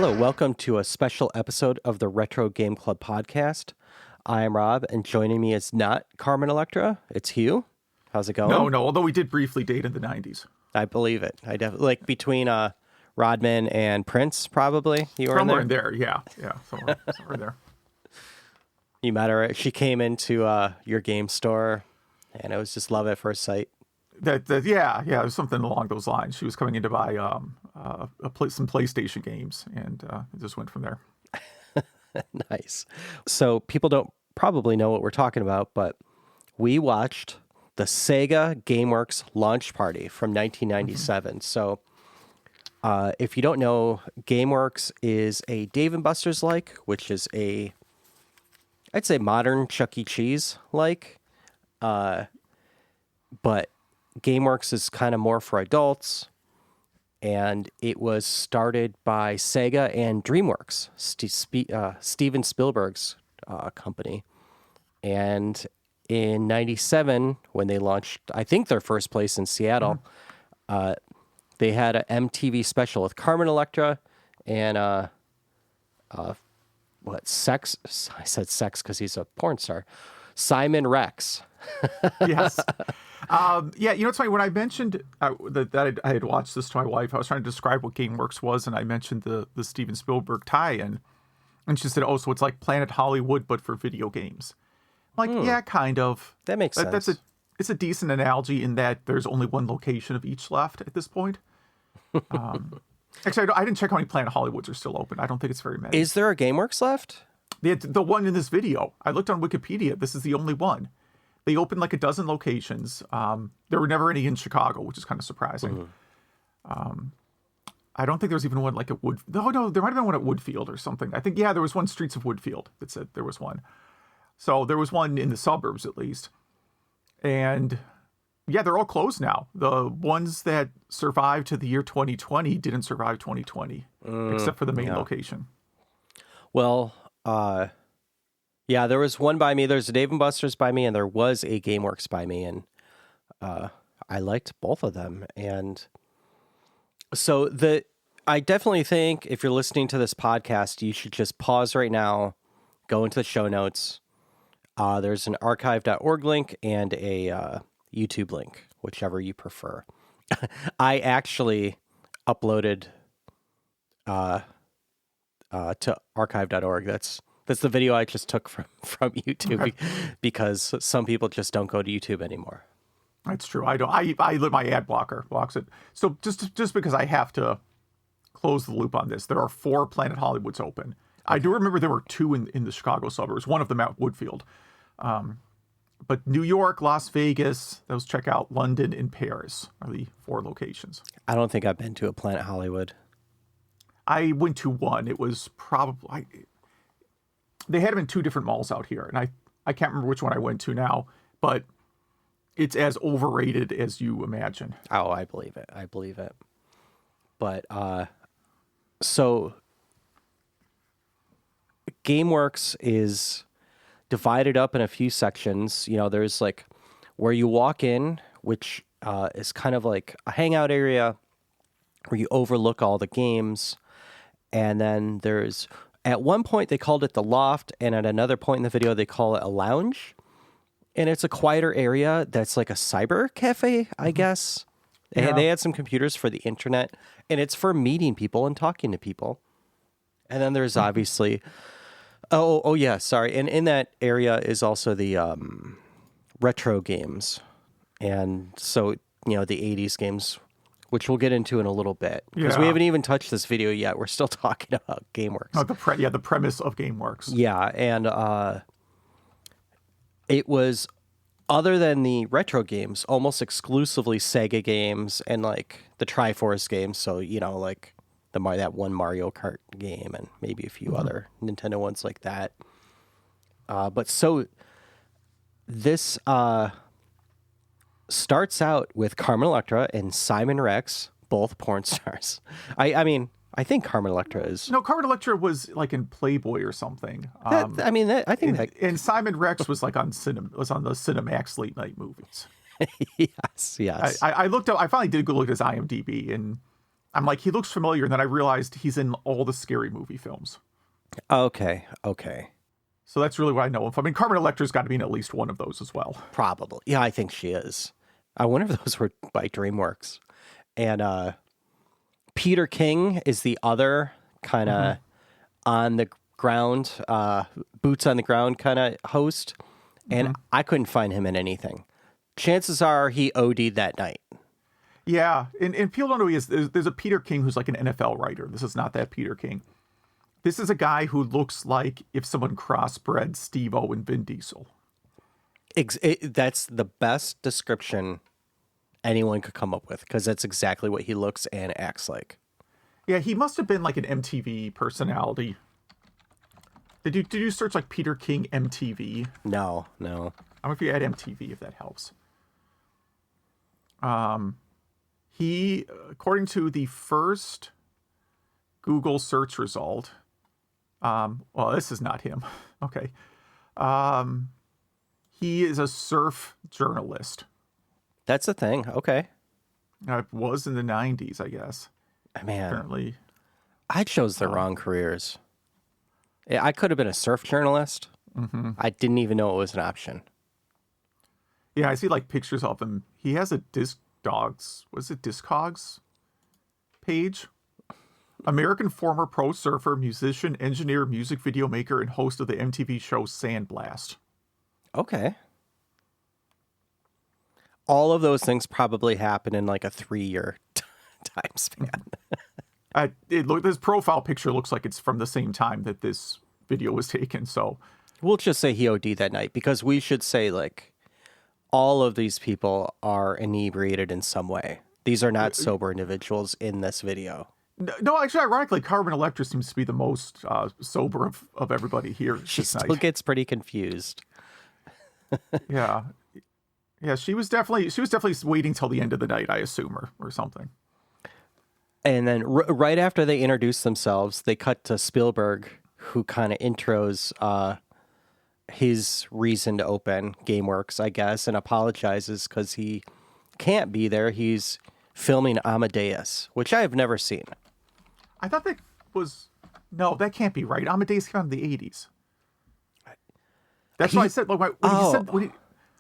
Hello, welcome to a special episode of the Retro Game Club podcast. I am Rob, and joining me is not Carmen Electra, it's Hugh. How's it going? No, although we did briefly date in the 90s. I believe it. I definitely, like, between Rodman and Prince, probably, you were Somewhere in there? yeah, somewhere there. You met her, she came into your game store, and it was just love at first sight. Yeah, it was something along those lines. She was coming in to buy some PlayStation games, and it just went from there. Nice. So people don't probably know what we're talking about, but we watched the Sega GameWorks Launch Party from 1997. So if you don't know, GameWorks is a Dave & Buster's like, which is I'd say modern Chuck E. Cheese like, but GameWorks is kind of more for adults, and it was started by Sega and DreamWorks, Steven Spielberg's company. And in 97, when they launched, I think their first place in Seattle, they had an MTV special with Carmen Electra and Sex? I said Sex because he's a porn star. Simon Rex. Yes. It's funny. When I mentioned that I had watched this to my wife, I was trying to describe what GameWorks was, and I mentioned the Steven Spielberg tie-in. And she said, oh, so it's like Planet Hollywood, but for video games. I'm like, yeah, kind of. That makes sense. It's a decent analogy in that there's only one location of each left at this point. Actually, I didn't check how many Planet Hollywoods are still open. I don't think it's very many. Is there a GameWorks left? The one in this video. I looked on Wikipedia. This is the only one. They opened like a dozen locations. There were never any in Chicago, which is kind of surprising. I don't think there was even one like at Wood. No, there might have been one at Woodfield or something. I think, there was one Streets of Woodfield that said there was one. So there was one in the suburbs at least. And yeah, they're all closed now. The ones that survived to the year 2020 didn't survive 2020, except for the main location. Well, there was one by me. There's a Dave & Buster's by me, and there was a GameWorks by me, and I liked both of them. And so I definitely think if you're listening to this podcast, you should just pause right now, go into the show notes. There's an archive.org link and a YouTube link, whichever you prefer. I actually uploaded to archive.org. That's the video I just took from YouTube because some people just don't go to YouTube anymore. That's true. I don't. I let my ad blocker blocks it. So just because I have to close the loop on this, there are 4 Planet Hollywoods open. I do remember there were 2 in the Chicago suburbs. One of them at Woodfield. But New York, Las Vegas, those check out, London, and Paris are the 4 locations. I don't think I've been to a Planet Hollywood. I went to one. It was probably... They had them in 2 different malls out here, and I can't remember which one I went to now, but it's as overrated as you imagine. Oh, I believe it. But, so GameWorks is divided up in a few sections. You know, there's like where you walk in, which is kind of like a hangout area where you overlook all the games. And then there's, at one point they called it the loft, and at another point in the video they call it a lounge. And it's a quieter area that's like a cyber cafe, I guess. And they had some computers for the internet, and it's for meeting people and talking to people. And then there's obviously... Oh, yeah, sorry. And in that area is also the retro games. And so, the 80s games, which we'll get into in a little bit. Because we haven't even touched this video yet. We're still talking about GameWorks. Oh, the premise of GameWorks. Yeah, and it was, other than the retro games, almost exclusively Sega games and, like, the Triforce games. So, like... that one Mario Kart game and maybe a few other Nintendo ones like that. But so this starts out with Carmen Electra and Simon Rex, both porn stars. I mean, I think Carmen Electra is... No, Carmen Electra was like in Playboy or something. And Simon Rex was like on the Cinemax late night movies. Yes. I looked up, I finally did go look at his IMDb, and I'm like, he looks familiar, and then I realized he's in all the Scary Movie films. Okay. So that's really what I know him from. I mean, Carmen Electra's got to be in at least one of those as well. Probably. Yeah, I think she is. I wonder if those were by DreamWorks. And Peter King is the other kind of on the ground, boots on the ground kind of host. And I couldn't find him in anything. Chances are he OD'd that night. Yeah, and people don't know who he is. There's a Peter King who's like an NFL writer. This is not that Peter King. This is a guy who looks like if someone crossbred Steve-O and Vin Diesel. That's the best description anyone could come up with, because that's exactly what he looks and acts like. Yeah, he must have been like an MTV personality. Did you search like Peter King MTV? No. I don't know if you add MTV, if that helps. He, according to the first Google search result, well, this is not him. Okay. He is a surf journalist. That's a thing. Okay. It was in the 90s, I guess. Man, Apparently. I chose the wrong careers. I could have been a surf journalist. I didn't even know it was an option. Yeah, I see like pictures of him. He has a Discogs page. American former pro surfer, musician, engineer, music video maker, and host of the MTV show Sandblast. Okay. All of those things probably happen in like a 3-year time span. This profile picture looks like it's from the same time that this video was taken, so... We'll just say he OD'd that night, because we should say, like, all of these people are inebriated in some way. These are not sober individuals in this video. No, actually, ironically, Carmen Electra seems to be the most sober of everybody here. She still gets pretty confused. Yeah. Yeah, she was definitely waiting till the end of the night, I assume, or something. And then right after they introduce themselves, they cut to Spielberg, who kind of intros his reason to open GameWorks, I guess, and apologizes because he can't be there. He's filming Amadeus, which I have never seen. I thought that was... No, that can't be right. Amadeus came out in the 80s. That's why I said... Like,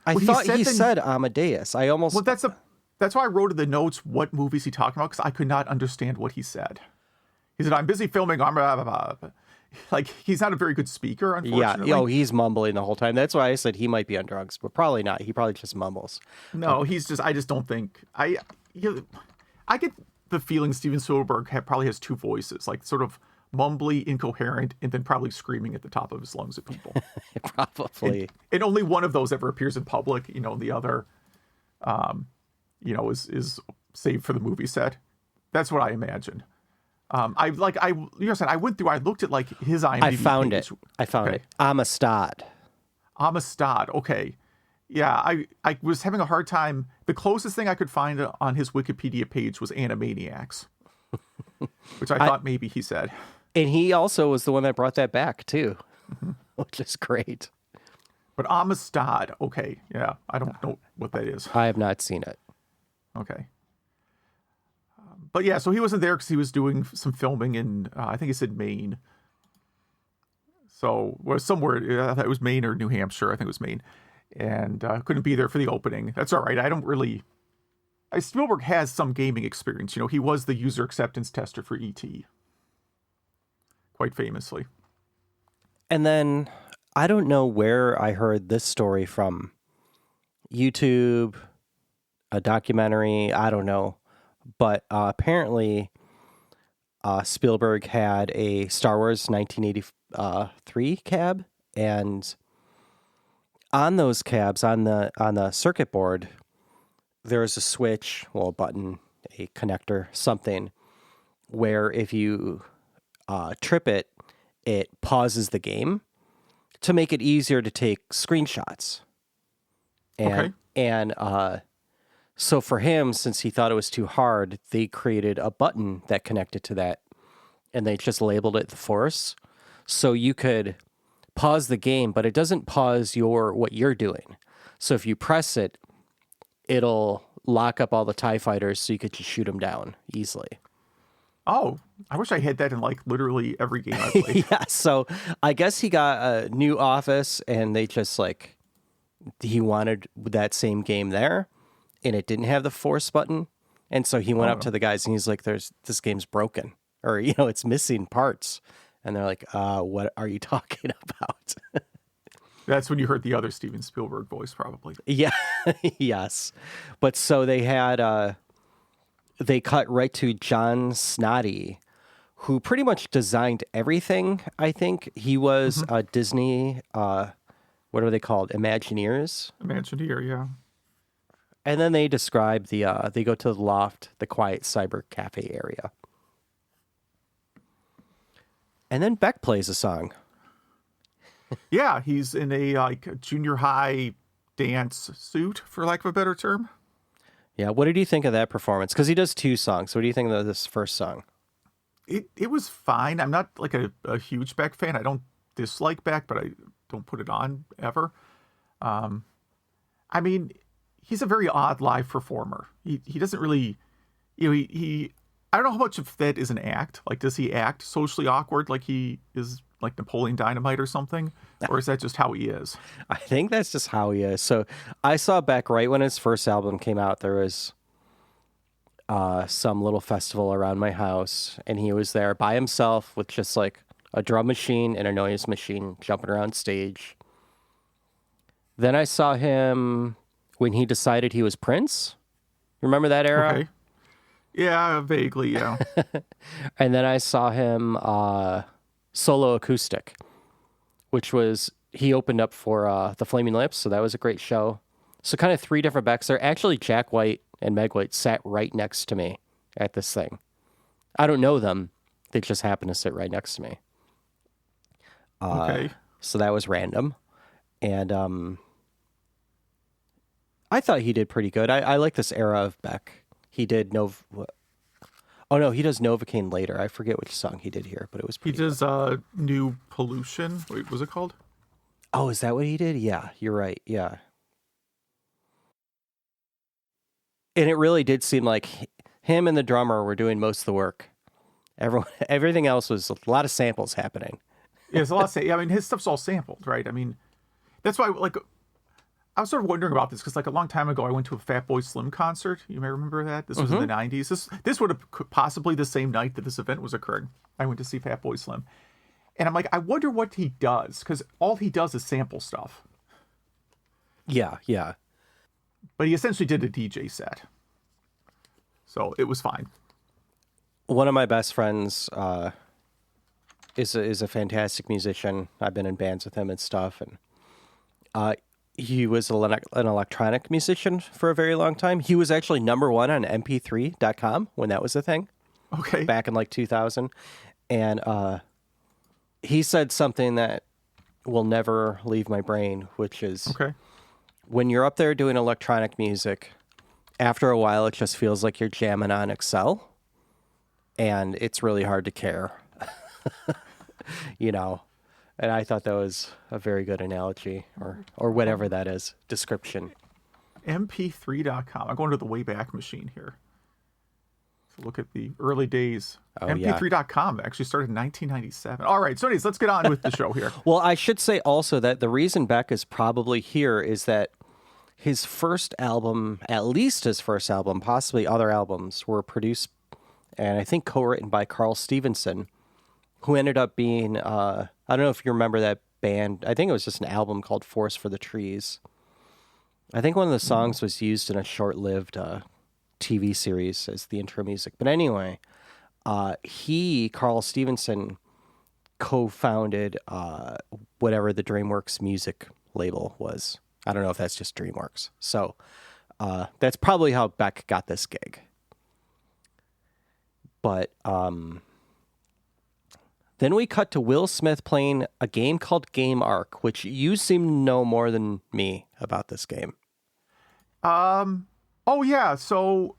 I thought he said Amadeus. I almost... Well, that's why I wrote in the notes what movies he talking about, because I could not understand what he said. He said, I'm busy filming... Like, he's not a very good speaker, unfortunately. Yeah, he's mumbling the whole time. That's why I said he might be on drugs, but probably not. He probably just mumbles. No, I just don't think... I get the feeling Steven Spielberg probably has two voices, like sort of mumbly, incoherent, and then probably screaming at the top of his lungs at people. Probably. And only one of those ever appears in public, the other, is saved for the movie set. That's what I imagine. I looked at like his IMDb. I found it. Amistad. Okay. Yeah, I was having a hard time. The closest thing I could find on his Wikipedia page was Animaniacs, which I thought maybe he said. And he also was the one that brought that back too, which is great. But Amistad, okay. Yeah, I don't know what that is. I have not seen it. Okay. But yeah, so he wasn't there because he was doing some filming in, I think he said Maine. So, well, somewhere, I thought it was Maine or New Hampshire. I think it was Maine. And couldn't be there for the opening. That's all right. Spielberg has some gaming experience. He was the user acceptance tester for E.T. quite famously. And then, I don't know where I heard this story from. YouTube, a documentary, I don't know. But apparently, Spielberg had a Star Wars 1983 cab, and on those cabs, on the circuit board, there is a switch, a button, a connector, something, where if you trip it, it pauses the game to make it easier to take screenshots. So for him, since he thought it was too hard, they created a button that connected to that, and they just labeled it the Force. So you could pause the game, but it doesn't pause what you're doing. So if you press it, it'll lock up all the TIE fighters so you could just shoot them down easily. Oh, I wish I had that in like literally every game I played. Yeah, so I guess he got a new office and they just like he wanted that same game there and it didn't have the force button. And so he went up Oh, to the guys and he's like, this game's broken or, it's missing parts. And they're like, what are you talking about? that's when you heard the other Steven Spielberg voice, probably. Yeah, yes. But so they cut right to John Snoddy, who pretty much designed everything, I think. He was Disney, what are they called? Imagineers. Imagineer, yeah. And then they describe they go to the loft, the quiet cyber cafe area. And then Beck plays a song. Yeah, he's in a like junior high dance suit, for lack of a better term. Yeah, what did you think of that performance? Because he does two songs. What do you think of this first song? It was fine. I'm not like a huge Beck fan. I don't dislike Beck, but I don't put it on ever. I mean, he's a very odd live performer. He doesn't really, he I don't know how much of that is an act. Like, does he act socially awkward like he is like Napoleon Dynamite or something? Or is that just how he is? I think that's just how he is. So I saw Beck right when his first album came out. There was some little festival around my house, and he was there by himself with just like a drum machine and a noise machine jumping around stage. Then I saw him when he decided he was Prince. Remember that era? Okay. Yeah, vaguely, yeah. And then I saw him solo acoustic, which was he opened up for the Flaming Lips, so that was a great show. So kind of three different Becks there. Actually, Jack White and Meg White sat right next to me at this thing. I don't know them. They just happened to sit right next to me. Okay. So that was random. And I thought he did pretty good. I like this era of Beck. He did Oh no, he does Novocaine later. I forget which song he did here, but it was He pretty does New Pollution. Wait, what was it called? Oh, is that what he did? Yeah, you're right. Yeah. And it really did seem like him and the drummer were doing most of the work. Everything else was a lot of samples happening. Yeah, there's a lot of I mean, his stuff's all sampled, right? I mean, that's why, like, I was sort of wondering about this because, like, a long time ago, I went to a Fatboy Slim concert. You may remember that. This was in the '90s. This would have possibly the same night that this event was occurring. I went to see Fatboy Slim, and I'm like, I wonder what he does because all he does is sample stuff. Yeah, yeah. But he essentially did a DJ set, so it was fine. One of my best friends is a fantastic musician. I've been in bands with him and stuff, and he was an electronic musician for a very long time. He was actually number one on MP3.com when that was a thing. Okay. Back in like 2000. And he said something that will never leave my brain, which is Okay. when you're up there doing electronic music, after a while it just feels like you're jamming on Excel. And it's really hard to care, And I thought that was a very good analogy or whatever that is, description. MP3.com. I'm going to the Wayback Machine here. So look at the early days. Oh, MP3.com actually started in 1997. All right, so anyways, let's get on with the show here. Well, I should say also that the reason Beck is probably here is that his first album, at least his first album, possibly other albums, were produced and I think co-written by Carl Stevenson, who ended up being, I don't know if you remember that band. I think it was just an album called Force for the Trees. I think one of the songs was used in a short-lived TV series as the intro music. But anyway, Carl Stevenson, co-founded whatever the DreamWorks music label was. I don't know if that's just DreamWorks. So that's probably how Beck got this gig. But then we cut to Will Smith playing a game called Game Arc, which you seem to know more than me about this game. Oh yeah, so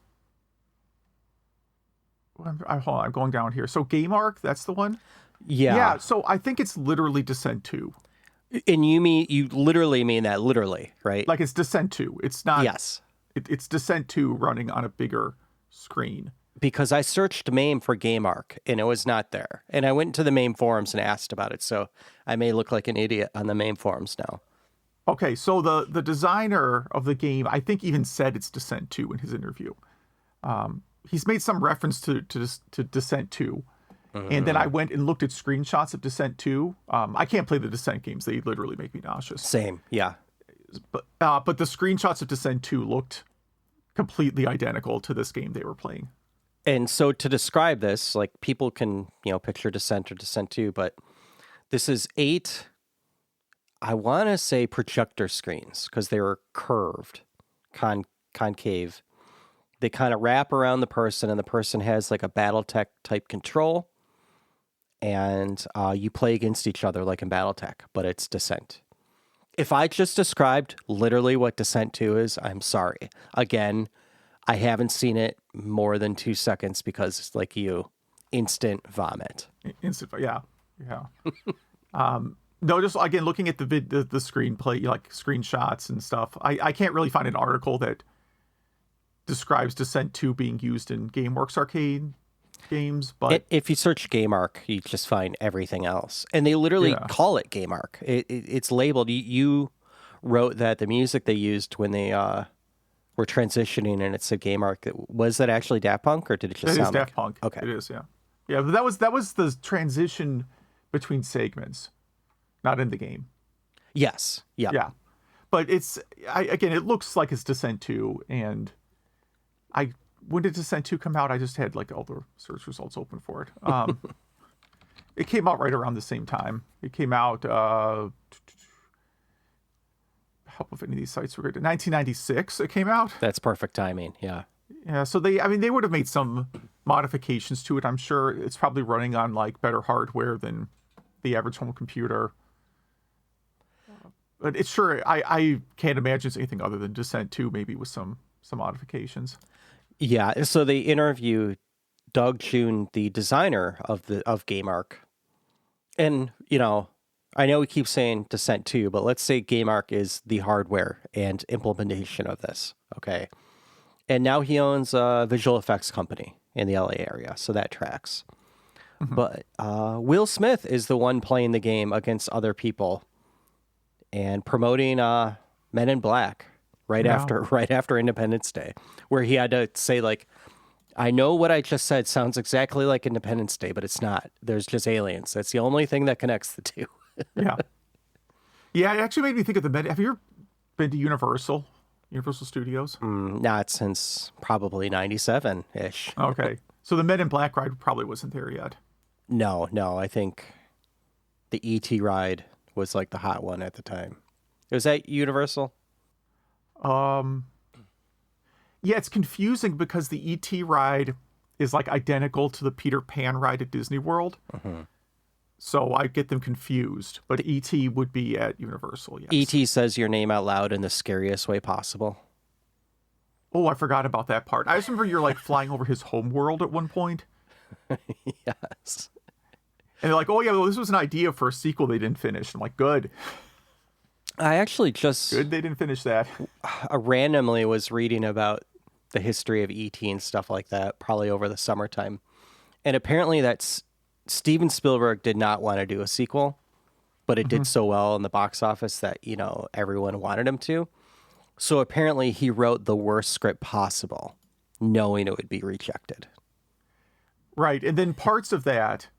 hold on, I'm going down here. So Game Arc, that's the one? Yeah. Yeah, so I think it's literally Descent 2. And you literally mean that literally, right? Like it's Descent 2. It's not. Yes. It's Descent 2 running on a bigger screen. because I searched MAME for GameArk and it was not there. And I went to the MAME forums and asked about it. So I may look like an idiot on the MAME forums now. Okay, so the designer of the game, I think, even said it's Descent 2 in his interview. He's made some reference to Descent 2. And then I went and looked at screenshots of Descent 2. I can't play the Descent games. They literally make me nauseous. Same, yeah. But the screenshots of Descent 2 looked completely identical to this game they were playing. And so to describe this, like people can, picture Descent or Descent 2, but this is 8, I want to say projector screens because they were curved, concave. They kind of wrap around the person and the person has like a BattleTech type control. And you play against each other like in BattleTech, but it's Descent. If I just described literally what Descent 2 is, I'm sorry. Again, I haven't seen it more than 2 seconds because it's like instant vomit. Instant, yeah. No, just again, looking at the screenplay, like screenshots and stuff, I can't really find an article that describes Descent 2 being used in GameWorks arcade games, but if you search GameArk, you just find everything else, and they literally call it GameArk. It's labeled. You wrote that the music they used when they were transitioning, and it said GameArk. Was that actually Daft Punk, or did it just sound Daft like Punk? Okay, it is. Yeah. But that was the transition between segments, not in the game. Yes. Yeah. But it looks like it's Descent 2, and when did Descent 2 come out? I just had like all the search results open for it. It came out right around the same time. It came out, help if any of these sites were good. 1996 it came out. That's perfect timing, yeah. Yeah, so they would have made some modifications to it, I'm sure. It's probably running on like better hardware than the average home computer. But it's sure, I can't imagine it's anything other than Descent 2, maybe with some modifications. Yeah, so they interview Doug June, the designer of GameArk. And, I know we keep saying Descent 2, but let's say GameArk is the hardware and implementation of this, okay? And now he owns a visual effects company in the LA area, so that tracks. Mm-hmm. But Will Smith is the one playing the game against other people and promoting Men in Black. Right after Independence Day, where he had to say, like, I know what I just said sounds exactly like Independence Day, but it's not. There's just aliens. That's the only thing that connects the two. Yeah. Yeah, it actually made me think of have you ever been to Universal Studios? Not since probably 97-ish. Okay. So the Men in Black ride probably wasn't there yet. No. I think the E.T. ride was like the hot one at the time. Was that Universal? Yeah, it's confusing because the E.T. ride is like identical to the Peter Pan ride at Disney World. Mm-hmm. So I get them confused, but E.T. would be at Universal, yes. E.T. says your name out loud in the scariest way possible. Oh, I forgot about that part. I just remember you're like flying over his home world at one point. Yes. And they're like, oh yeah, well, this was an idea for a sequel they didn't finish. I'm like, good. I actually just... Good they didn't finish that. Randomly was reading about the history of E.T. and stuff like that, probably over the summertime. And apparently Steven Spielberg did not want to do a sequel, but it did so well in the box office that, everyone wanted him to. So apparently he wrote the worst script possible, knowing it would be rejected. Right. And then parts of that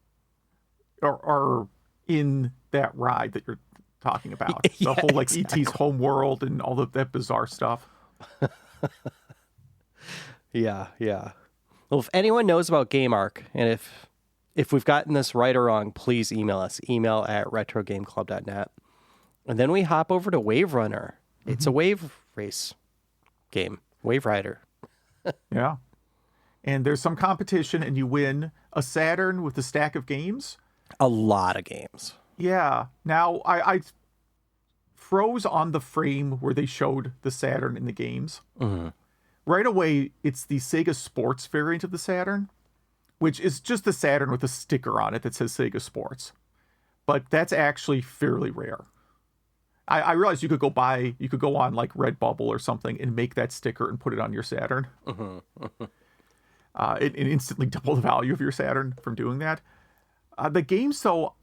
are in that ride that you're talking about. The whole like exactly. E.T.'s home world and all of that bizarre stuff. Yeah. Well, if anyone knows about GameArk, and if we've gotten this right or wrong, please email us. Email at retrogameclub.net. And then we hop over to Wave Runner. It's a wave race game. Wave Rider. Yeah. And there's some competition, and you win a Saturn with a stack of games. A lot of games. Yeah. Now, I froze on the frame where they showed the Saturn in the games. Mm-hmm. Right away, it's the Sega Sports variant of the Saturn, which is just the Saturn with a sticker on it that says Sega Sports. But that's actually fairly rare. I realized you could go on like Redbubble or something and make that sticker and put it on your Saturn. Mm-hmm. and instantly double the value of your Saturn from doing that. The games, though,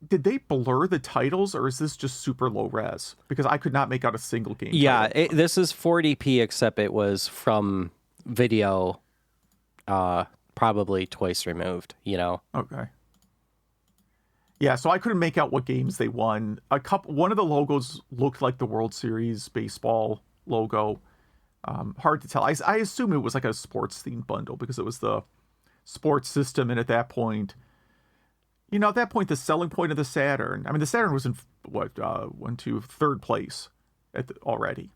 did they blur the titles, or is this just super low res? Because I could not make out a single game. Yeah, this is 40p, except it was from video, probably twice removed. Okay. Yeah, so I couldn't make out what games they won. One of the logos looked like the World Series baseball logo. Hard to tell. I assume it was like a sports themed bundle because it was the sports system, and at that point, the selling point of the Saturn. I mean, the Saturn was in third place already.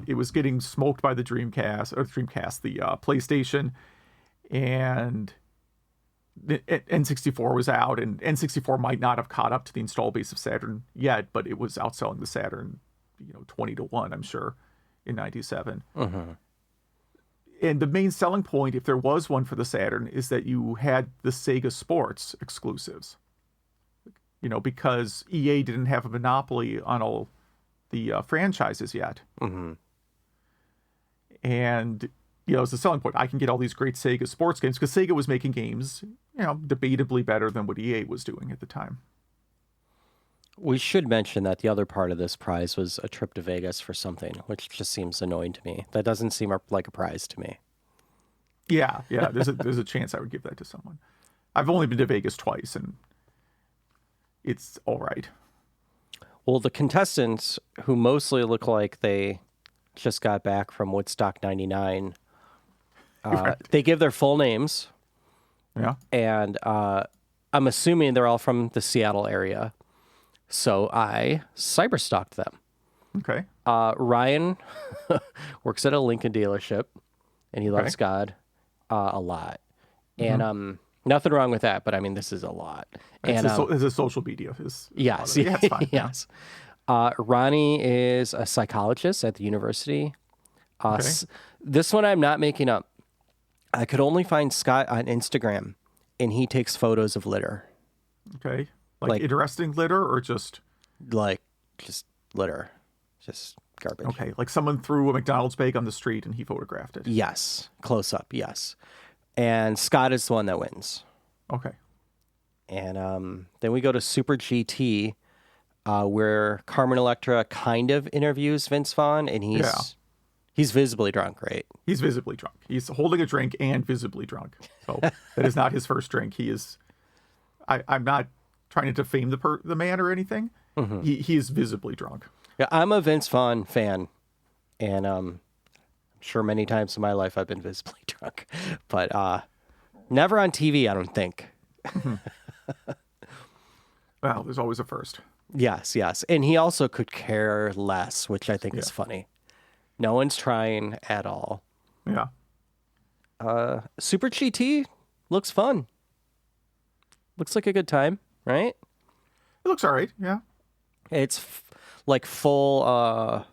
It was getting smoked by the Dreamcast, the PlayStation, and the N64 was out, and N64 might not have caught up to the install base of Saturn yet, but it was outselling the Saturn, 20-1, I'm sure, in '97. And the main selling point, if there was one for the Saturn, is that you had the Sega Sports exclusives. Because EA didn't have a monopoly on all the franchises yet. And, it's a selling point. I can get all these great Sega Sports games because Sega was making games, debatably better than what EA was doing at the time. We should mention that the other part of this prize was a trip to Vegas for something, which just seems annoying to me. That doesn't seem like a prize to me. Yeah. There's a chance I would give that to someone. I've only been to Vegas twice, and it's all right. Well, the contestants, who mostly look like they just got back from Woodstock '99, Right. they give their full names. Yeah. And I'm assuming they're all from the Seattle area. So I cyberstalked them. Okay. Ryan works at a Lincoln dealership, and he loves God a lot. And nothing wrong with that, but I mean, this is a lot. And it's a social media. Yes. Yeah, it's fine. Yes. Ronnie is a psychologist at the university. This one I'm not making up. I could only find Scott on Instagram, and he takes photos of litter. Okay. Like interesting litter, or just litter, just garbage. Okay, like someone threw a McDonald's bag on the street and he photographed it. Yes, close up. Yes, and Scott is the one that wins. Okay. And then we go to Super GT, where Carmen Electra kind of interviews Vince Vaughn, and he's visibly drunk, right? He's visibly drunk. He's holding a drink and visibly drunk. So that is not his first drink. He is. I'm not trying to defame the man or anything. He is visibly drunk. Yeah, I'm a Vince Vaughn fan, and I'm sure many times in my life I've been visibly drunk, but never on TV, I don't think. Well, there's always a first. Yes. And he also could care less, which I think is funny. No one's trying at all. Yeah. Super GT looks fun. Looks like a good time, right? It looks all right. Yeah. It's like full.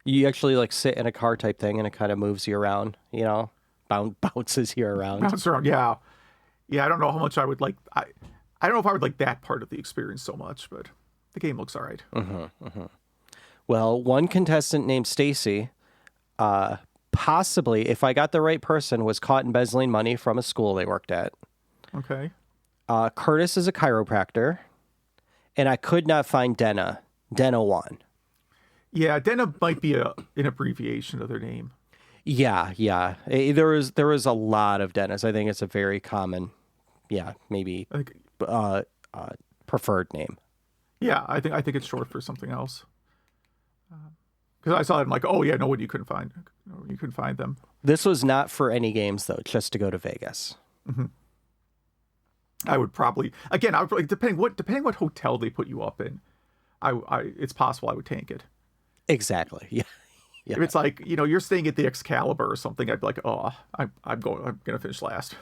You actually sit in a car type thing, and it kind of moves you around. Bounces you around. Bounce around. Yeah. I don't know how much I would like. I don't know if I would like that part of the experience so much, but the game looks all right. Well, one contestant named Stacy, possibly, if I got the right person, was caught embezzling money from a school they worked at. Okay. Curtis is a chiropractor, and I could not find Denna. Denna won. Yeah, Denna might be an abbreviation of their name. Yeah. There was a lot of Dennis. I think it's a very common, maybe preferred name. Yeah, I think it's short for something else. Because I saw it, I'm like, oh yeah, no, you couldn't find them. This was not for any games though, just to go to Vegas. I would probably, again, depending what hotel they put you up in, it's possible I would tank it. Exactly. Yeah. If it's like, you're staying at the Excalibur or something, I'd be like, oh, I'm gonna finish last.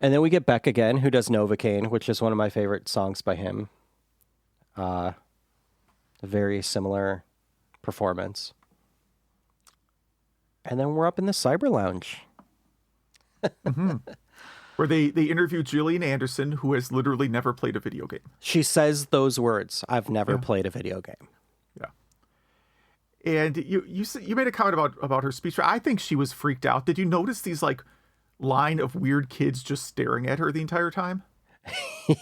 And then we get Beck again, who does Novocaine, which is one of my favorite songs by him. A very similar performance. And then we're up in the Cyber Lounge. Where they interview Gillian Anderson, who has literally never played a video game. She says those words, I've never played a video game. Yeah. And you made a comment about her speech. I think she was freaked out. Did you notice these like line of weird kids just staring at her the entire time?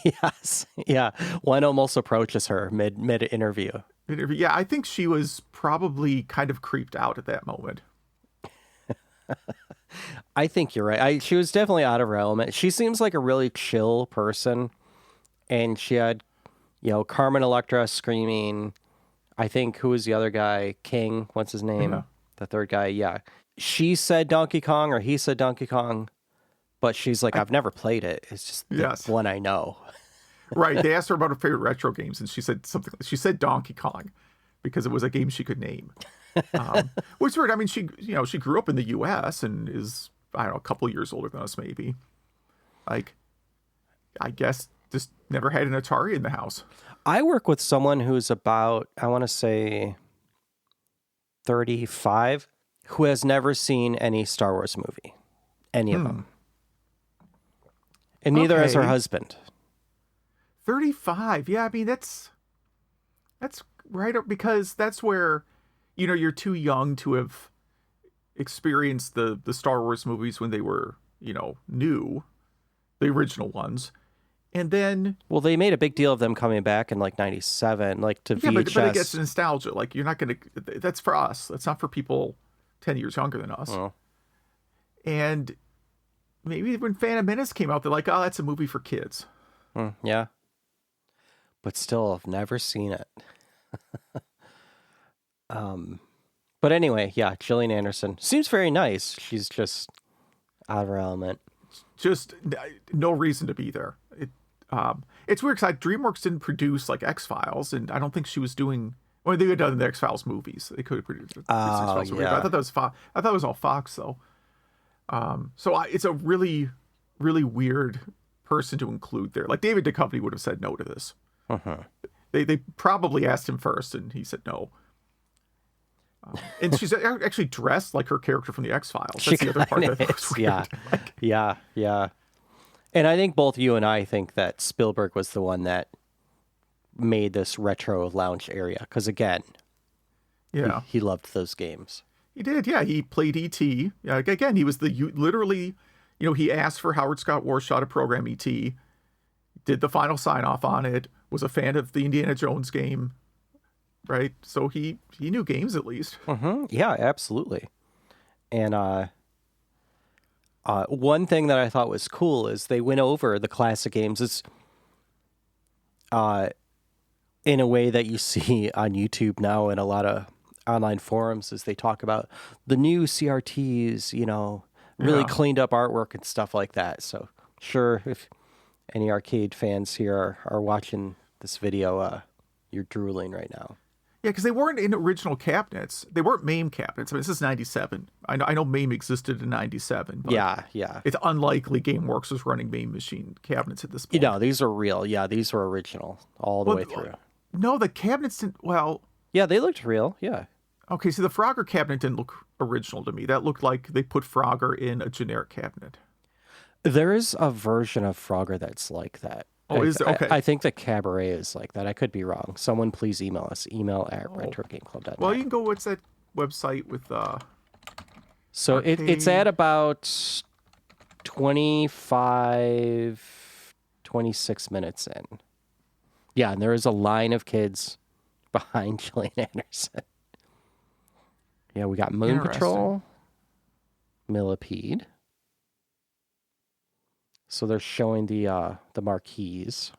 Yes. Yeah. One almost approaches her mid interview. Yeah, I think she was probably kind of creeped out at that moment. I think you're right. She was definitely out of her element. She seems like a really chill person. And she had, Carmen Electra screaming. I think, who was the other guy? King. What's his name? Yeah. The third guy. Yeah. She said Donkey Kong, or he said Donkey Kong. But she's like, I've never played it. It's just the one I know. Right. They asked her about her favorite retro games, and she said something. She said Donkey Kong because it was a game she could name. Which is weird. I mean, she grew up in the U.S. and is, I don't know, a couple of years older than us, maybe. Like, I guess just never had an Atari in the house. I work with someone who's about, I want to say, 35, who has never seen any Star Wars movie. Any of them. And neither has her husband. 35. Yeah, I mean, that's right, because that's where, you're too young to have experienced the Star Wars movies when they were, new, the original ones. And then... Well, they made a big deal of them coming back in like 97, like to VHS. But it gets nostalgia. Like, you're not going to... That's for us. That's not for people 10 years younger than us. Oh. And maybe when Phantom Menace came out, they're like, oh, that's a movie for kids. Yeah. But still, I've never seen it. But anyway, yeah, Gillian Anderson seems very nice. She's just out of her element. Just no reason to be there. It's weird because DreamWorks didn't produce like X-Files, and I don't think she was doing. Well, they had done the X-Files movies. They could have produced X-Files movies. I thought that was Fox. I thought it was all Fox though. It's a really, really weird person to include there. Like David Duchovny would have said no to this. They probably asked him first, and he said no. And she's actually dressed like her character from the X-Files. That's the other part that was weird. Yeah. Yeah. And I think both you and I think that Spielberg was the one that made this retro lounge area. Because again, he loved those games. He did, yeah. He played E.T. Again, he was literally, he asked for Howard Scott Warshaw to program E.T., did the final sign-off on it, was a fan of the Indiana Jones game, right? So he knew games at least. Yeah, absolutely. And one thing that I thought was cool is they went over the classic games. It's in a way that you see on YouTube now and a lot of online forums as they talk about the new CRTs, really cleaned up artwork and stuff like that. So sure, if any arcade fans here are watching this video, you're drooling right now. Yeah, because they weren't in original cabinets. They weren't MAME cabinets. I mean, this is 97. I know MAME existed in 97. But yeah. It's unlikely GameWorks was running MAME machine cabinets at this point. These are real. Yeah, these were original all the way through. No, the cabinets didn't... Well... Yeah, they looked real. Yeah. Okay, so the Frogger cabinet didn't look original to me. That looked like they put Frogger in a generic cabinet. There is a version of Frogger that's like that. Oh, is there? Okay. I think the Cabaret is like that. I could be wrong. Someone please email us. email@retrogameclub.net. Well, you can go, what's that website with... So it's at about 25, 26 minutes in. Yeah, and there is a line of kids behind Gillian Anderson. Yeah, we got Moon Patrol, Millipede. So they're showing the marquees.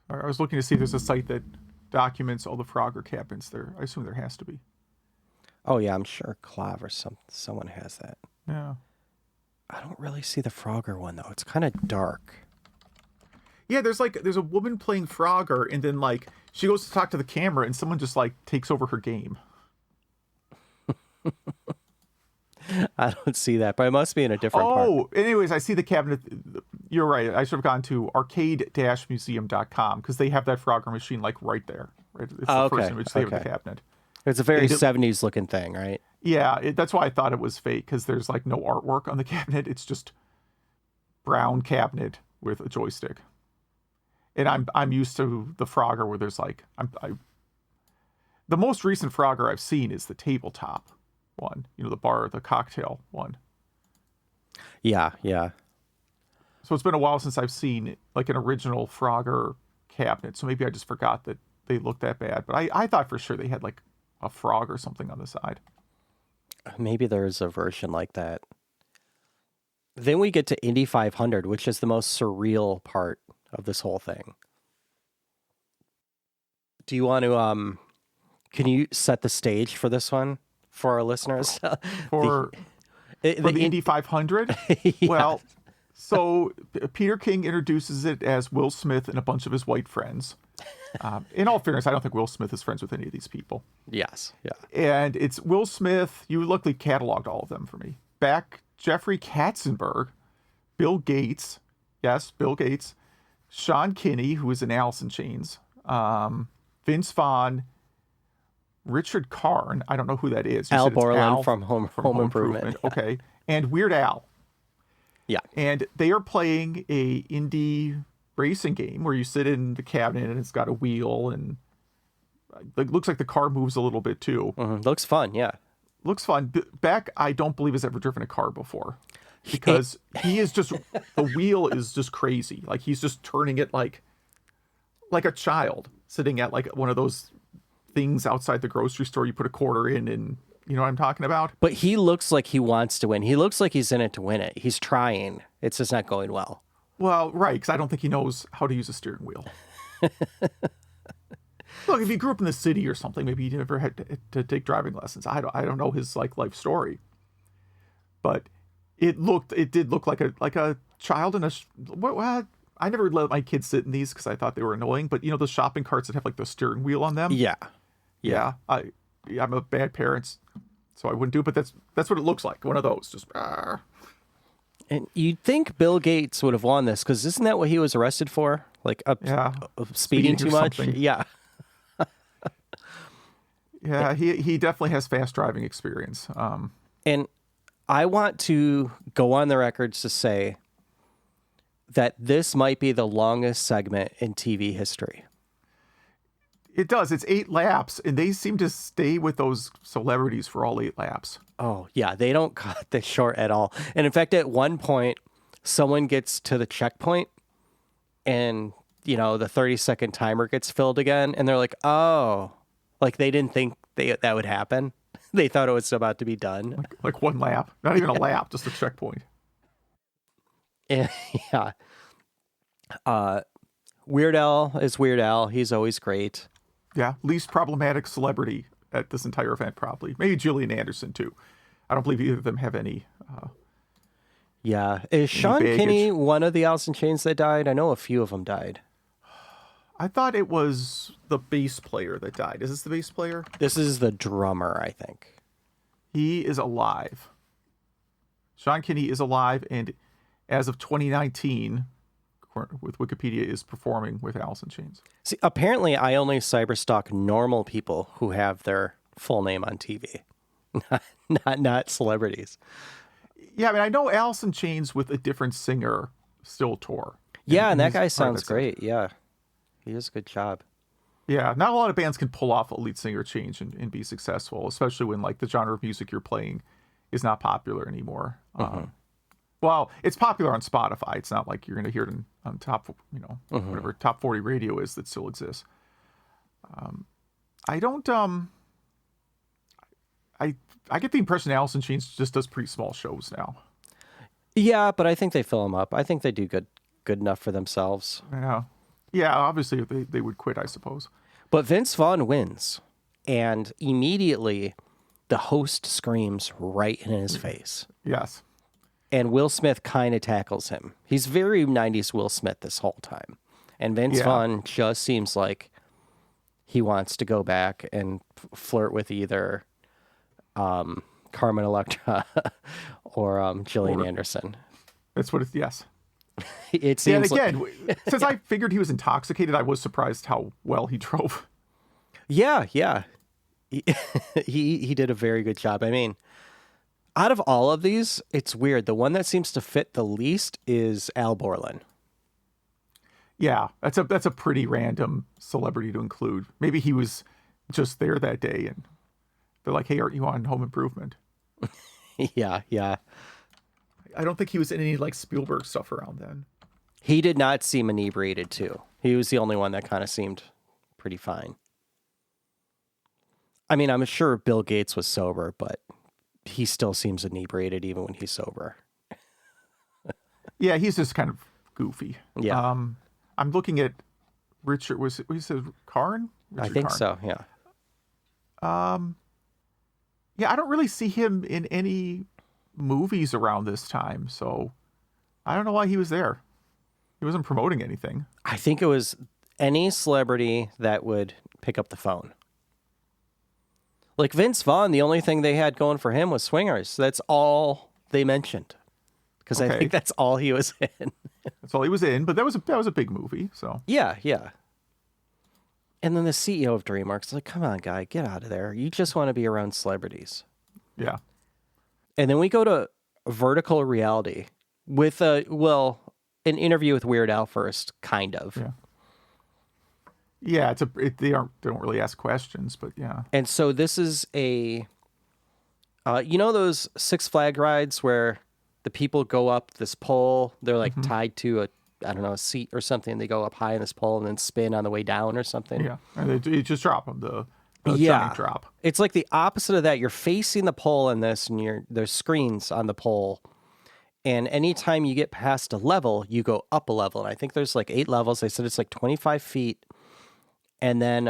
I was looking to see if there's a site that documents all the Frogger cabinets there. I assume there has to be. Oh yeah, I'm sure Clav or someone has that. Yeah. I don't really see the Frogger one though. It's kind of dark. Yeah, there's a woman playing Frogger, and then like she goes to talk to the camera, and someone just like takes over her game. I don't see that, but it must be in a different part. Oh, anyways, I see the cabinet. You're right. I should have gone to arcade-museum.com because they have that Frogger machine like right there. Right? It's the first image they have of the cabinet. It's a very 70s looking thing, right? Yeah, that's why I thought it was fake, because there's like no artwork on the cabinet. It's just brown cabinet with a joystick. And I'm used to the Frogger where there's like The most recent Frogger I've seen is the tabletop one. The cocktail one. Yeah, yeah. So it's been a while since I've seen like an original Frogger cabinet. So maybe I just forgot that they looked that bad. But I thought for sure they had like a frog or something on the side. Maybe there's a version like that. Then we get to Indy 500, which is the most surreal part of this whole thing. Do you want to can you set the stage for this one for our listeners? For the Indy 500? Yeah. Well, so Peter King introduces it as Will Smith and a bunch of his white friends. In all fairness, I don't think Will Smith is friends with any of these people. Yes, yeah. And it's Will Smith. You luckily cataloged all of them for me. Beck, Jeffrey Katzenberg, Bill Gates. Yes, Bill Gates. Sean Kinney, who is in Alice in Chains. Vince Vaughn. Richard Karn. I don't know who that is. Al Borland from Home Improvement. Okay. And Weird Al. Yeah. And they are playing a Indy racing game where you sit in the cabinet and it's got a wheel and it looks like the car moves a little bit too. Mm-hmm. Looks fun, yeah. Looks fun. Beck, I don't believe has ever driven a car before because he is just the wheel is just crazy. Like he's just turning it like a child sitting at like one of those things outside the grocery store you put a quarter in, and you know what I'm talking about? But he looks like he wants to win. He looks like he's in it to win it. He's trying. It's just not going well. Well, right, because I don't think he knows how to use a steering wheel. Look, if he grew up in the city or something, maybe he never had to take driving lessons. I don't know his like life story, but it did look like a child in a. Well, I never let my kids sit in these because I thought they were annoying. But you know the shopping carts that have like the steering wheel on them. Yeah. I'm a bad parent, so I wouldn't do it. But that's what it looks like. One of those, just. And you'd think Bill Gates would have won this because isn't that what he was arrested for? Like speeding too much? Something. Yeah. Yeah, he definitely has fast driving experience. And I want to go on the records to say that this might be the longest segment in TV history. It does. It's 8 laps, and they seem to stay with those celebrities for all 8 laps. Oh, yeah. They don't cut this short at all. And in fact, at one point, someone gets to the checkpoint and, you know, the 30-second timer gets filled again. And they're like, oh, like they didn't think that would happen. They thought it was about to be done. Like 1 lap. Not even a lap, just a checkpoint. And, yeah. Weird Al is Weird Al. He's always great. Yeah, least problematic celebrity at this entire event, probably. Maybe Gillian Anderson, too. I don't believe either of them have any. Yeah. Is Sean Kinney one of the Alice in Chains that died? I know a few of them died. I thought it was the bass player that died. Is this the bass player? This is the drummer, I think. He is alive. Sean Kinney is alive, and as of 2019, with Wikipedia, is performing with Alice in Chains. See, apparently I only cyberstalk normal people who have their full name on TV, not celebrities. Yeah, I mean, I know Alice in Chains with a different singer still tour. Yeah, and that guy sounds great. Yeah, he does a good job. Yeah, not a lot of bands can pull off a lead singer change and be successful, especially when like the genre of music you're playing is not popular anymore. Well, it's popular on Spotify. It's not like you're going to hear it on top, whatever top 40 radio is that still exists. I don't. I get the impression Alice in Chains just does pretty small shows now. Yeah, but I think they fill them up. I think they do good enough for themselves. Yeah. Obviously, they would quit, I suppose. But Vince Vaughn wins, and immediately the host screams right in his face. Yes. And Will Smith kind of tackles him. He's very 90s Will Smith this whole time. And Vince Vaughn just seems like he wants to go back and flirt with either Carmen Electra or Gillian Anderson. That's what it's, yes. It seems since I figured he was intoxicated, I was surprised how well he drove. Yeah. He did a very good job. I mean, out of all of these, it's weird. The one that seems to fit the least is Al Borland. Yeah, that's a pretty random celebrity to include. Maybe he was just there that day, and they're like, "Hey, aren't you on Home Improvement?" Yeah, yeah. I don't think he was in any like Spielberg stuff around then. He did not seem inebriated too. He was the only one that kind of seemed pretty fine. I mean, I'm sure Bill Gates was sober, but he still seems inebriated even when he's sober. Yeah, he's just kind of goofy. Yeah. I'm looking at Richard. Was it? He said Karn? I Richard think Karn. so, yeah. Yeah, I don't really see him in any movies around this time, so I don't know why he was there. He wasn't promoting anything. I think it was any celebrity that would pick up the phone. Like Vince Vaughn, the only thing they had going for him was Swingers. That's all they mentioned. Because I think that's all he was in. That's all he was in, but that was a big movie, so. Yeah, yeah. And then the CEO of DreamWorks is like, come on, guy, get out of there. You just want to be around celebrities. Yeah. And then we go to Vertical Reality with an interview with Weird Al first, kind of. Yeah. Yeah, they don't really ask questions, but yeah. And so this is you know those Six Flag rides where the people go up this pole, they're like tied to a seat or something. They go up high in this pole and then spin on the way down or something. Yeah, and they just drop them, the giant drop. It's like the opposite of that. You're facing the pole in this, and there's screens on the pole. And anytime you get past a level, you go up a level. And I think there's like 8 levels. They said it's like 25 feet. And then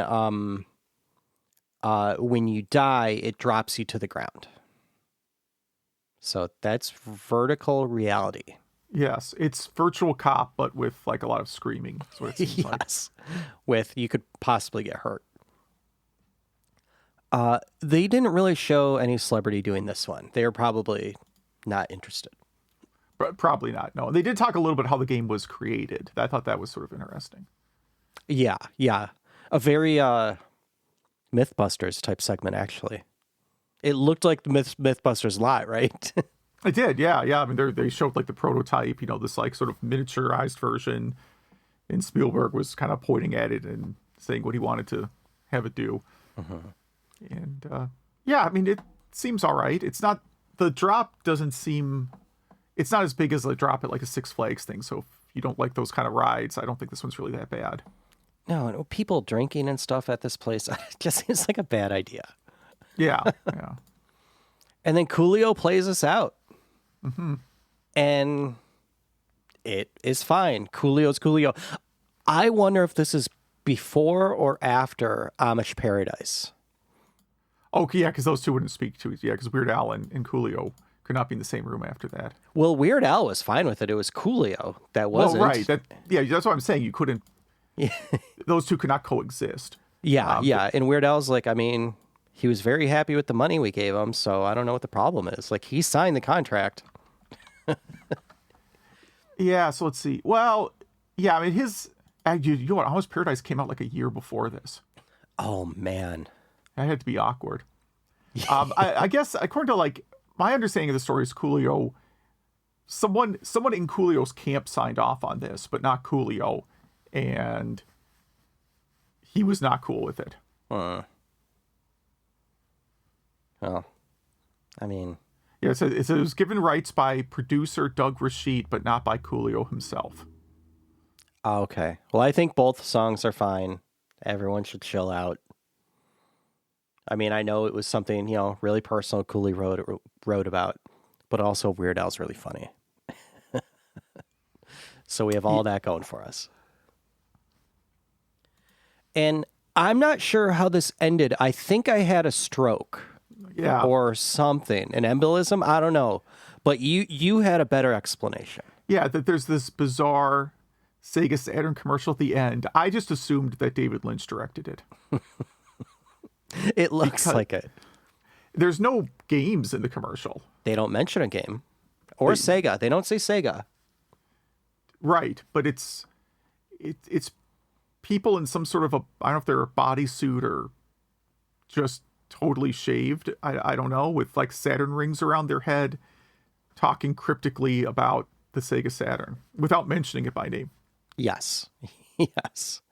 when you die, it drops you to the ground. So that's Vertical Reality. Yes, it's Virtual Cop, but with like a lot of screaming. That's what it seems like. Yes, with you could possibly get hurt. They didn't really show any celebrity doing this one. They were probably not interested. Probably not. No, they did talk a little bit how the game was created. I thought that was sort of interesting. Yeah, yeah. A very Mythbusters type segment, actually. It looked like the Mythbusters lot, right? It did, yeah. I mean, they showed like the prototype, this like sort of miniaturized version, and Spielberg was kind of pointing at it and saying what he wanted to have it do. And yeah, I mean, it seems all right. It's not, the drop doesn't seem, it's not as big as a drop at like a Six Flags thing. So if you don't like those kind of rides, I don't think this one's really that bad. No, and people drinking and stuff at this place, it just seems like a bad idea. Yeah. And then Coolio plays us out. And it is fine. Coolio's Coolio. I wonder if this is before or after Amish Paradise. Oh, yeah, because those two wouldn't speak to it. Yeah, because Weird Al and Coolio could not be in the same room after that. Well, Weird Al was fine with it. It was Coolio that wasn't. Well, right. That's what I'm saying. You couldn't. Those two could not coexist. Yeah. And Weird Al's like, I mean, he was very happy with the money we gave him, so I don't know what the problem is. Like, he signed the contract. Yeah, so let's see. Well, yeah, I mean, you know what? Almost Paradise came out like a year before this. Oh, man. That had to be awkward. I guess, according to like my understanding of the story is Coolio, someone in Coolio's camp signed off on this, but not Coolio, and he was not cool with it. Well, I mean... Yeah, it was given rights by producer Doug Rasheed, but not by Coolio himself. Okay. Well, I think both songs are fine. Everyone should chill out. I mean, I know it was something, really personal Coolio wrote about, but also Weird Al's really funny. So we have all that going for us. And I'm not sure how this ended. I think I had a stroke. Yeah. Or something. An embolism? I don't know. But you had a better explanation. Yeah, that there's this bizarre Sega Saturn commercial at the end. I just assumed that David Lynch directed it. It looks like it. There's no games in the commercial. They don't mention a game. Or Sega. They don't say Sega. Right, but it's people in some sort of I don't know if they're a bodysuit or just totally shaved, I don't know, with like Saturn rings around their head, talking cryptically about the Sega Saturn without mentioning it by name. Yes. Yes.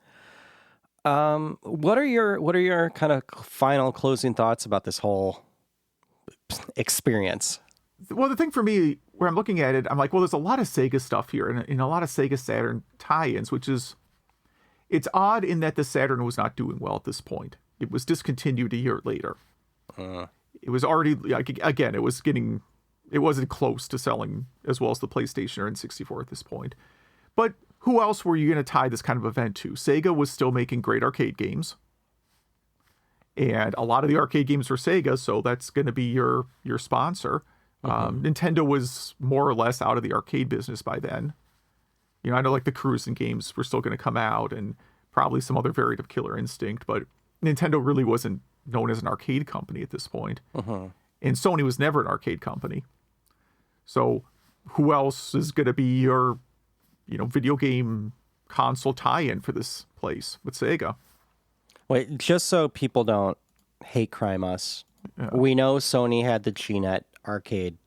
What are your kind of final closing thoughts about this whole experience? Well, the thing for me, where I'm looking at it, I'm like, well, there's a lot of Sega stuff here and a lot of Sega Saturn tie-ins, which is, it's odd in that the Saturn was not doing well at this point. It was discontinued a year later. It was already, like, again, it wasn't close to selling as well as the PlayStation or N64 at this point. But who else were you going to tie this kind of event to? Sega was still making great arcade games. And a lot of the arcade games were Sega, so that's going to be your sponsor. Nintendo was more or less out of the arcade business by then. You know, I know like the cruising games were still going to come out and probably some other variant of Killer Instinct, but Nintendo really wasn't known as an arcade company at this point. And Sony was never an arcade company. So who else is going to be your, video game console tie-in for this place with Sega? Wait, just so people don't hate crime us, we know Sony had the GNet arcade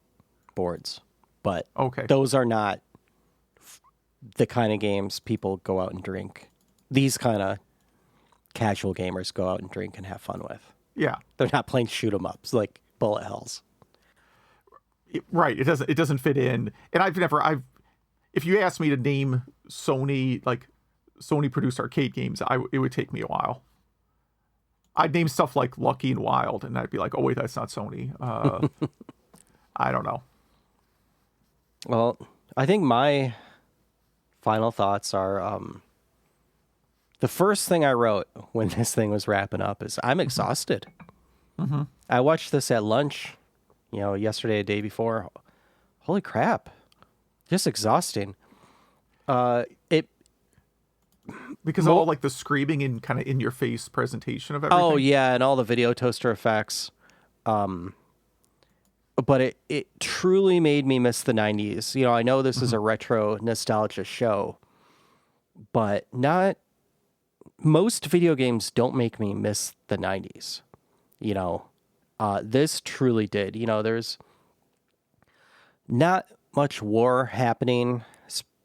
boards, but Okay. those are not the kind of games people go out and drink. These kind of casual gamers go out and drink and have fun with. Yeah. They're not playing shoot 'em ups like bullet hells. Right. It doesn't fit in. And if you asked me to name Sony produced arcade games, it would take me a while. I'd name stuff like Lucky and Wild, and I'd be like, oh wait, that's not Sony. I don't know. Well, I think my final thoughts are the first thing I wrote when this thing was wrapping up is I'm exhausted. I watched this at lunch, yesterday, a day before. Holy crap. Just exhausting. Because of all like the screaming and kind of in your face presentation of everything. Oh yeah, and all the video toaster effects. But it truly made me miss the 90s. I know this is a retro nostalgia show, but most video games don't make me miss the 90s. This truly did. There's not much war happening,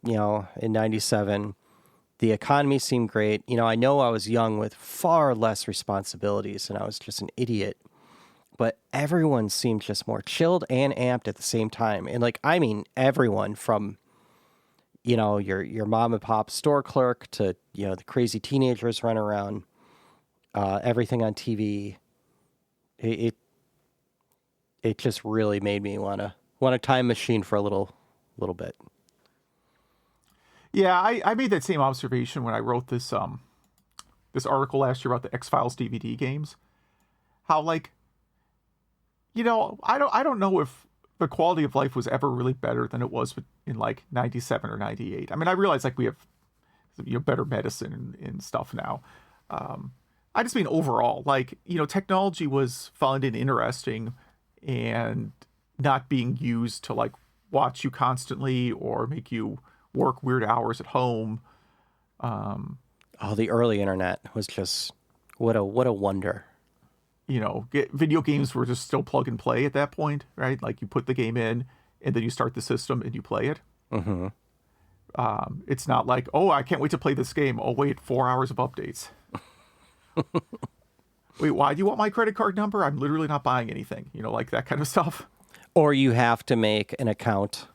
in 97. The economy seemed great. I know I was young with far less responsibilities and I was just an idiot, but everyone seemed just more chilled and amped at the same time. And everyone from, your mom and pop store clerk to, the crazy teenagers running around, everything on TV. It just really made me want a time machine for a little bit. Yeah, I made that same observation when I wrote this article last year about the X-Files DVD games. How I don't know if the quality of life was ever really better than it was in 97 or 98. I realize we have better medicine and stuff now. I just mean overall, technology was fun and interesting and not being used to watch you constantly or make you work weird hours at home. The early internet was just what a wonder. Video games were just still plug and play at that point, right? You put the game in and then you start the system and you play it. It's not like, oh, I can't wait to play this game. Oh, wait, 4 hours of updates. Wait, why do you want my credit card number? I'm literally not buying anything. That kind of stuff. Or you have to make an account,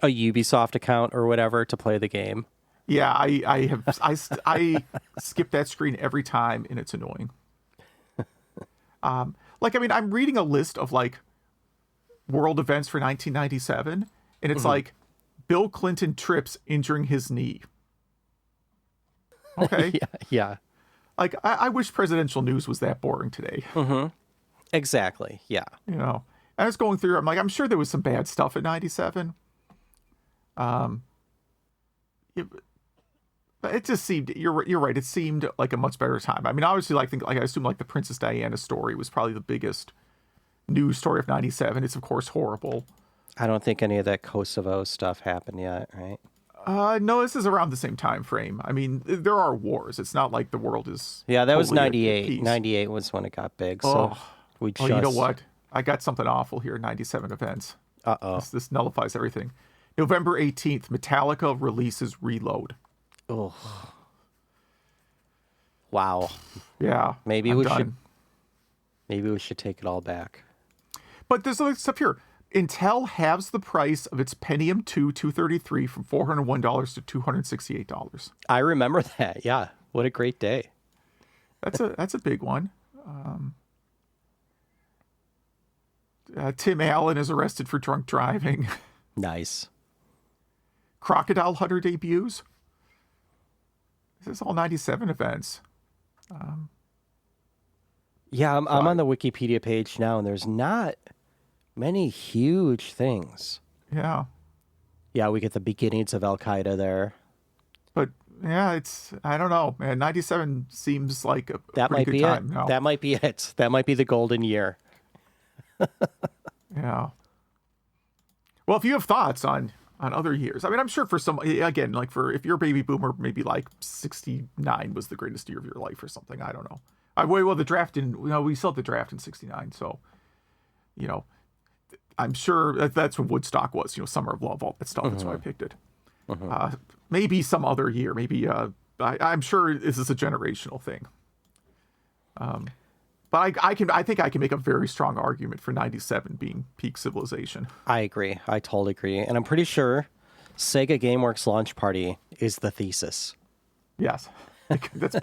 a Ubisoft account or whatever, to play the game. Yeah, I skip that screen every time, and it's annoying. I'm reading a list of world events for 1997, and it's Bill Clinton trips injuring his knee. Okay. Yeah. I wish presidential news was that boring today. Exactly. Yeah. I was going through. I'm sure there was some bad stuff in 97. It just seemed, you're right. It seemed like a much better time. Obviously, I assume the Princess Diana story was probably the biggest news story of 97. It's of course horrible. I don't think any of that Kosovo stuff happened yet, right? No, this is around the same time frame. There are wars. It's not like the world is. Yeah, that was totally 98. 98 was when it got big. So we just. Oh, you know what? I got something awful here. 97 events. Uh-oh. This nullifies everything. November 18th, Metallica releases Reload. Oh. Wow. Yeah. Maybe I'm we done. should. Maybe we should take it all back. But there's other stuff here. Intel halves the price of its Pentium 2 233 from $401 to $268. I remember that. Yeah. What a great day. That's a big one. Tim Allen is arrested for drunk driving. Nice. Crocodile Hunter debuts. This is all 97 events. Yeah, I'm on the Wikipedia page now, and there's not many huge things. Yeah. Yeah, we get the beginnings of Al Qaeda there. But yeah, I don't know, man. 97 seems like a That pretty might good be time. it. No. That might be it. That might be the golden year. Yeah. Well, if you have thoughts on other years, I mean, I'm sure for some, again, like if you're a baby boomer, maybe like 69 was the greatest year of your life or something. I don't know. Well, the draft we still had the draft in 69. So, I'm sure that's when Woodstock was, Summer of Love, all that stuff. That's why I picked it. Maybe some other year, maybe, I'm sure this is a generational thing. But I think I can make a very strong argument for 97 being peak civilization. I agree. I totally agree. And I'm pretty sure Sega GameWorks Launch Party is the thesis. Yes. That's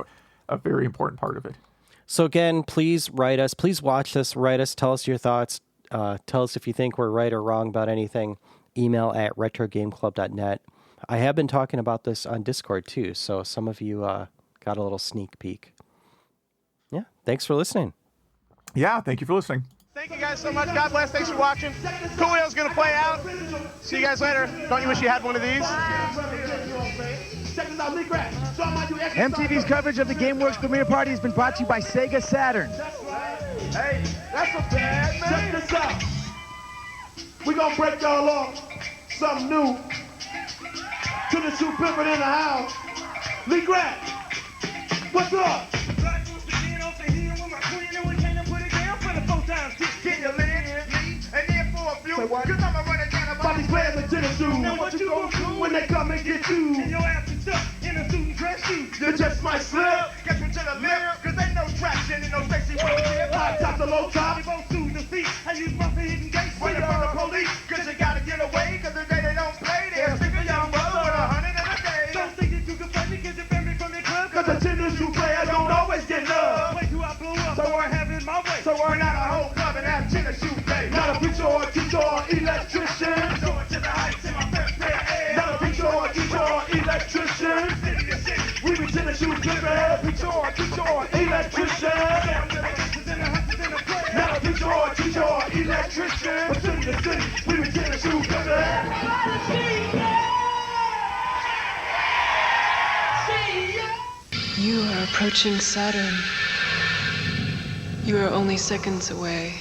a very important part of it. So again, please write us. Please watch this. Write us. Tell us your thoughts. Tell us if you think we're right or wrong about anything. Email at retrogameclub.net. I have been talking about this on Discord too, so some of you got a little sneak peek. Yeah, thanks for listening. Yeah, thank you for listening. Thank you guys so much. God bless. Thanks for watching. Coolio's going to play out. See you guys later. Don't you wish you had one of these? MTV's coverage of the GameWorks premiere party has been brought to you by Sega Saturn. Hey, that's a bad man. Check this out. We're going to break y'all off something new. To the shoe pimpin' in the house. Lee Grant, what's up? Bobby players are tennis shoes. Now what you gonna do when they come and get you? And your ass is stuck in a suit and dress shoes. You just might slip. Get you to the lip, cause ain't no traction in no sexy way. High top to low top. You both suit the feet. And you rough and hidden gates. Waiting for the police. Cause you gotta get away. Cause the day they don't play. They'll stick a young brother with 100 in a day. Don't think that you can play me cause you're family from the club. Cause a tennis shoe player don't always get love. Wait till I blow up. So I have it my way. So we're not a whole club and have tennis shoe play. Not a preacher or a teacher or electrician. Not a preacher or a teacher or electrician. We be tennis shoe pimpin'. Preacher or a teacher or electrician. Not a preacher or a teacher or electrician. But city to city, we be tennis shoe pimpin'. You are approaching Saturn. You are only seconds away.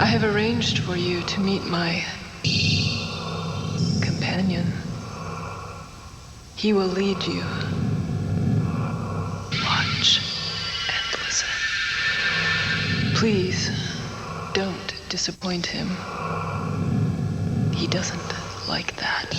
I have arranged for you to meet my companion. He will lead you. Watch and listen. Please, don't disappoint him. He doesn't like that.